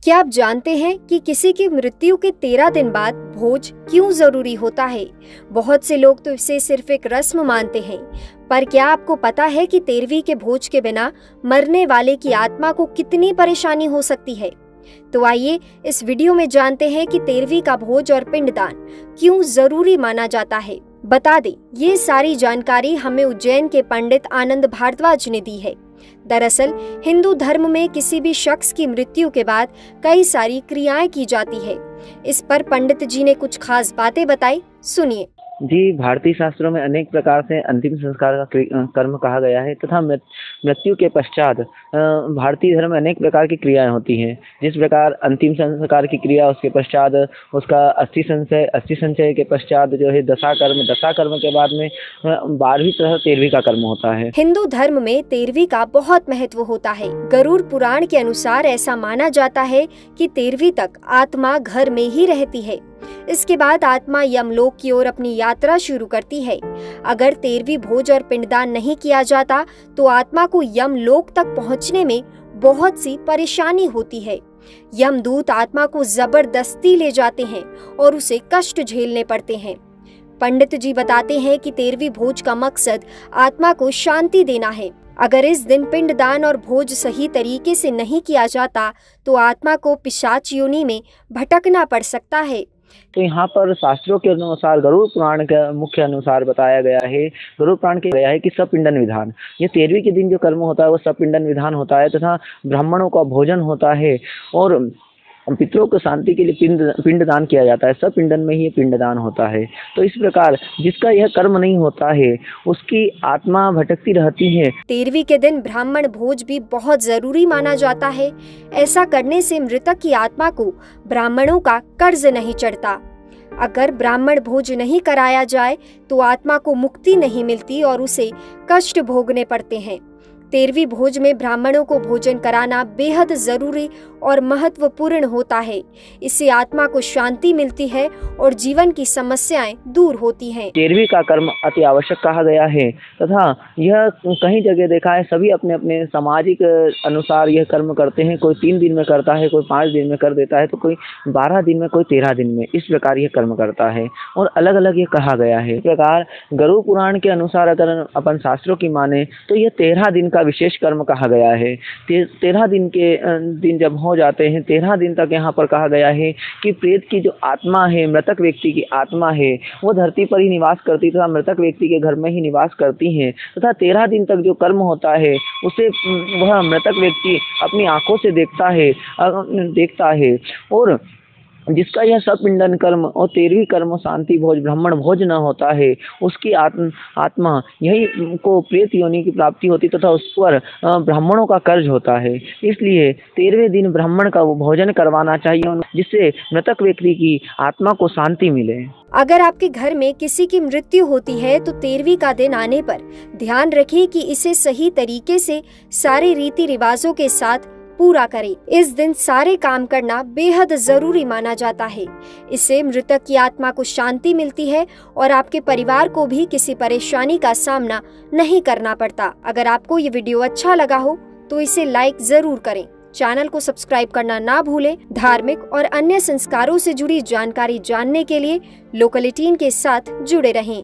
क्या आप जानते हैं कि किसी की मृत्यु के 13 दिन बाद भोज क्यों जरूरी होता है? बहुत से लोग तो इसे सिर्फ एक रस्म मानते हैं, पर क्या आपको पता है कि 13वीं के भोज के बिना मरने वाले की आत्मा को कितनी परेशानी हो सकती है? तो आइए इस वीडियो में जानते हैं कि 13वीं का भोज और पिंडदान क्यों जरूरी माना जाता है। बता दें, ये सारी जानकारी हमें उज्जैन के पंडित आनंद भारद्वाज ने दी है। दरअसल हिंदू धर्म में किसी भी शख्स की मृत्यु के बाद कई सारी क्रियाएं की जाती है। इस पर पंडित जी ने कुछ खास बातें बताई, सुनिए। जी, भारतीय शास्त्रों में अनेक प्रकार से अंतिम संस्कार का कर्म कहा गया है तथा मृत्यु के पश्चात भारतीय धर्म में अनेक प्रकार की क्रियाएं होती हैं। जिस प्रकार अंतिम संस्कार की क्रिया, उसके पश्चात उसका अस्थि संचय के पश्चात जो है दशा कर्म के बाद में 12वीं तथा 13वीं का कर्म होता है। हिंदू धर्म में 13वीं का बहुत महत्व होता है। गरुड़ पुराण के अनुसार ऐसा माना जाता है कि 13वीं तक आत्मा घर में ही रहती है। इसके बाद आत्मा यमलोक की ओर अपनी यात्रा शुरू करती है। अगर 13वीं भोज और पिंडदान नहीं किया जाता तो आत्मा को यमलोक तक पहुंचने में बहुत सी परेशानी होती है। यमदूत आत्मा को जबरदस्ती ले जाते हैं और उसे कष्ट झेलने पड़ते हैं। पंडित जी बताते हैं कि 13वीं भोज का मकसद आत्मा को शांति देना है। अगर इस दिन पिंडदान और भोज सही तरीके से नहीं किया जाता तो आत्मा को पिशाच योनि में भटकना पड़ सकता है। तो यहाँ पर शास्त्रों के अनुसार गरुड़ पुराण के मुख्य अनुसार बताया गया है, गरुड़ पुराण के गया है कि सपिंडन विधान, ये 13वीं के दिन जो कर्म होता है वो सपिंडन विधान होता है तथा ब्राह्मणों का भोजन होता है और पितरों को शांति के लिए पिंडदान किया जाता है। सब पिंडन में ही पिंडदान होता है। तो इस प्रकार जिसका यह कर्म नहीं होता है उसकी आत्मा भटकती रहती है। 13वीं के दिन ब्राह्मण भोज भी बहुत जरूरी माना जाता है। ऐसा करने से मृतक की आत्मा को ब्राह्मणों का कर्ज नहीं चढ़ता। अगर ब्राह्मण भोज नहीं कराया जाए तो आत्मा को मुक्ति नहीं मिलती और उसे कष्ट भोगने पड़ते हैं। 13वीं भोज में ब्राह्मणों को भोजन कराना बेहद जरूरी और महत्वपूर्ण होता है। इससे आत्मा को शांति मिलती है और जीवन की समस्याएं दूर होती हैं। 13वीं का कर्म अति आवश्यक कहा गया है तथा यह कहीं जगह देखा है, सभी अपने अपने सामाजिक अनुसार यह कर्म करते हैं। कोई 3 दिन में करता है, कोई 5 दिन में कर देता है, तो कोई 12 दिन में, कोई 13 दिन में, इस प्रकार यह कर्म करता है और अलग अलग ये कहा गया है। इस प्रकार गरुड़ पुराण के अनुसार अगर अपन शास्त्रों की माने तो यह 13 दिन का विशेष कर्म कहा गया है। 13 दिन के दिन जब हो जाते हैं, 13 दिन तक यहाँ पर कहा गया है कि प्रेत की जो आत्मा है, मृतक व्यक्ति की आत्मा है, वो धरती पर ही निवास करती तथा मृतक व्यक्ति के घर में ही निवास करती हैं तथा 13 दिन तक जो कर्म होता है उसे वह मृतक व्यक्ति अपनी आंखों से देखता है और जिसका यह सपिंडन कर्म और 13वीं कर्म शांति भोज ब्राह्मण भोज न होता है, उसकी आत्मा यही को प्रेत योनि की प्राप्ति होती तथा उस पर ब्राह्मणों का कर्ज होता है। इसलिए 13वें दिन ब्राह्मण का वो भोजन करवाना चाहिए जिससे मृतक व्यक्ति की आत्मा को शांति मिले। अगर आपके घर में किसी की मृत्यु होती है तो 13वीं का दिन आने पर ध्यान रखें कि इसे सही तरीके से सारे रीति रिवाजों के साथ पूरा करें। इस दिन सारे काम करना बेहद जरूरी माना जाता है। इससे मृतक की आत्मा को शांति मिलती है और आपके परिवार को भी किसी परेशानी का सामना नहीं करना पड़ता। अगर आपको ये वीडियो अच्छा लगा हो तो इसे लाइक जरूर करें। चैनल को सब्सक्राइब करना ना भूलें। धार्मिक और अन्य संस्कारों से जुड़ी जानकारी जानने के लिए लोकल 18 के साथ जुड़े रहें।